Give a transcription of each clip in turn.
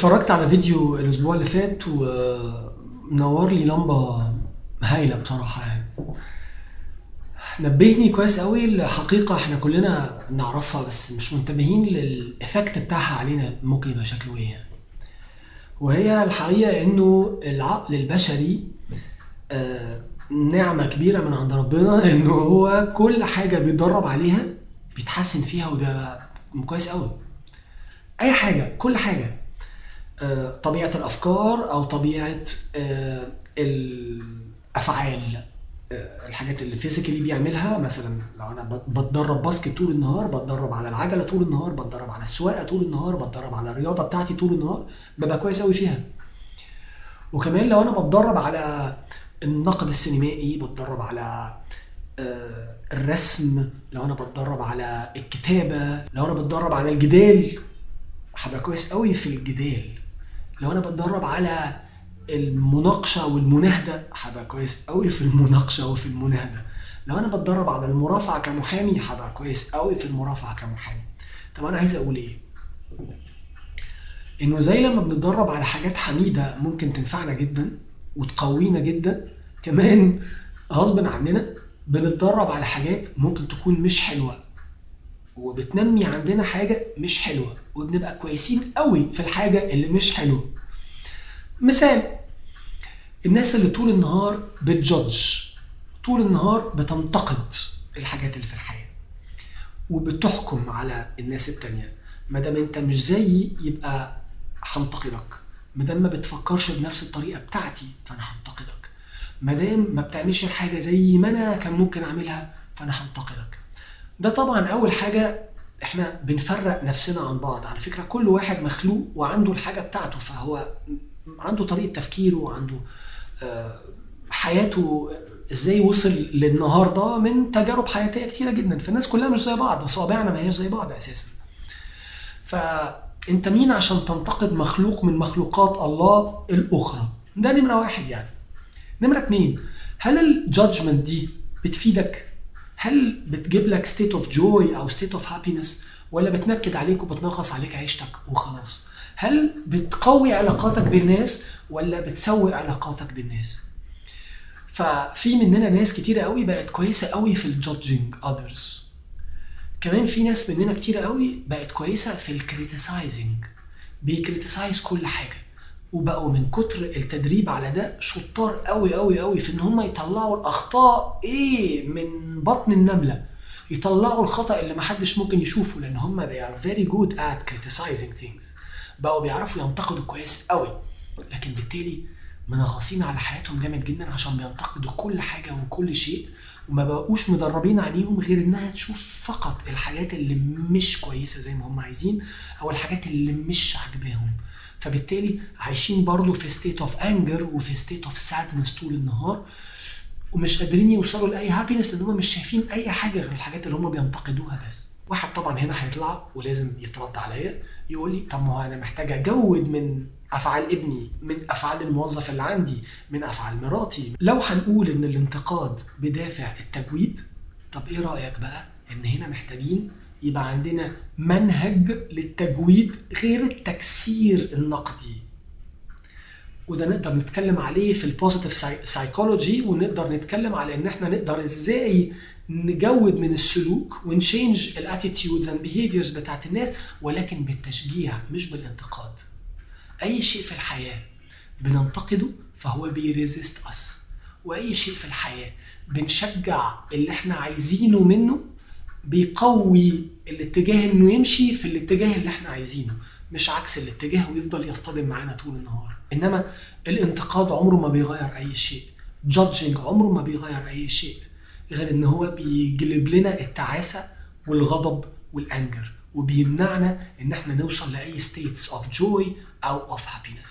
اتفرجت على فيديو الاسبوع اللي فات ومنور لي لمبة هايلة بصراحة يعني. نبهني كويس قوي لحقيقة احنا كلنا نعرفها بس مش منتبهين للإفكت بتاعها علينا ممكن يبقى شكله ايه يعني. وهي الحقيقة انه العقل البشري نعمة كبيرة من عند ربنا انه هو كل حاجة بيتدرب عليها بيتحسن فيها وبيبقى كويس قوي. اي حاجة، كل حاجة، طبيعة الأفكار أو طبيعة الأفعال، الحاجات اللي فيزيكالي بيعملها. مثلا لو أنا بتدرب باسكت طول النهار، بتدرب على العجلة طول النهار، بتدرب على السواقة طول النهار، بتدرب على الرياضة بتاعتي طول النهار، ببقى كويس أوي فيها. وكمان لو أنا بتدرب على النقد السينمائي، بتدرب على الرسم، لو أنا بتدرب على الكتابة، لو أنا بتدرب على الجدال هبقى كويس أوي في الجدال. لو انا بتدرب على المناقشه والمناهده هبقى كويس قوي في المناقشه وفي المناهده. لو انا بتدرب على المرافعه كمحامي هبقى كويس قوي في المرافعه كمحامي. طب انا عايز اقول ايه؟ انه زي لما بنتدرب على حاجات حميده ممكن تنفعنا جدا وتقوينا جدا، كمان غصب عننا بنتدرب على حاجات ممكن تكون مش حلوه وبتنمي عندنا حاجه مش حلوه، وبنبقى كويسين قوي في الحاجه اللي مش حلوه. مثال: الناس اللي طول النهار بتجادج، طول النهار بتنتقد الحاجات اللي في الحياة وبتحكم على الناس التانية. مادام انت مش زيي يبقى هنتقدك، مادام ما بتفكرش بنفس الطريقة بتاعتي فانا هنتقدك، مادام ما بتعملش الحاجة زي ما انا كان ممكن اعملها فانا هنتقدك. ده طبعا اول حاجة، احنا بنفرق نفسنا عن بعض. على فكرة كل واحد مخلوق وعنده الحاجة بتاعته، فهو عنده طريقة تفكيره وعنده حياته ازاي وصل للنهارده من تجارب حياتيه كتيره جدا. فالناس كلها مش زي بعض، صوابعنا ما هيش زي بعض اساسا. فانت مين عشان تنتقد مخلوق من مخلوقات الله الاخرى؟ ده نمره واحد يعني. نمره اتنين: هل الجادجمنت دي بتفيدك؟ هل بتجيب لك ستيت اوف جوي او ستيت اوف هابينس، ولا بتنكد عليك وبتنغص عليك عيشتك وخلاص؟ هل بتقوي علاقاتك بالناس ولا بتسوء علاقاتك بالناس؟ ففي مننا ناس كتيرة قوي بقت كويسة قوي في الجادجينج others. كمان في ناس مننا كتيرة قوي بقت كويسة في الكريتيسايزنج، بيكريتيسايز كل حاجة، وبقوا من كتر التدريب على ده شطار قوي قوي قوي في ان هم يطلعوا الاخطاء ايه من بطن النملة، يطلعوا الخطأ اللي محدش ممكن يشوفه، لان هم they are very good at criticizing things. بقوا بيعرفوا ينتقدوا كويس قوي، لكن بالتالي منغصين على حياتهم جامد جدا عشان بينتقدوا كل حاجة وكل شيء، وما بقوش مدربين عليهم غير انها تشوف فقط الحاجات اللي مش كويسة زي ما هم عايزين او الحاجات اللي مش عجباهم. فبالتالي عايشين برضو في state of anger وفي state of sadness طول النهار، ومش قادرين يوصلوا لأي happiness لان هم مش شايفين اي حاجة غير الحاجات اللي هم بينتقدوها بس. واحد طبعا هنا هيطلع ولازم يترد عليا يقول لي: طب ما هو انا محتاج اجود من افعال ابني، من افعال الموظف اللي عندي، من افعال مراتي. لو هنقول ان الانتقاد بدافع التجويد، طب ايه رأيك بقى ان هنا محتاجين يبقى عندنا منهج للتجويد غير التكسير النقدي؟ وده نقدر نتكلم عليه في البوزيتيف سايكولوجي، ونقدر نتكلم على ان احنا نقدر ازاي نجود من السلوك ونشينج الاتيتيودز اند بيهيفيرز بتاعت الناس، ولكن بالتشجيع مش بالانتقاد. اي شيء في الحياة بننتقده فهو بيريزيست اس، واي شيء في الحياة بنشجع اللي احنا عايزينه منه بيقوي الاتجاه انه يمشي في الاتجاه اللي احنا عايزينه، مش عكس الاتجاه ويفضل يصطدم معانا طول النهار. انما الانتقاد عمره ما بيغير اي شيء، جادجينج عمره ما بيغير اي شيء غير ان هو بيجلب لنا التعاسة والغضب والانجر، وبيمنعنا ان احنا نوصل لاي states of joy او of happiness.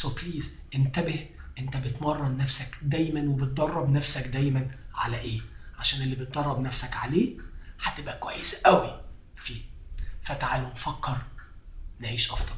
So please انتبه، انت بتمرن نفسك دايما وبتدرب نفسك دايما على ايه؟ عشان اللي بتدرب نفسك عليه هتبقى كويس قوي فيه. فتعالوا نفكر نعيش افضل.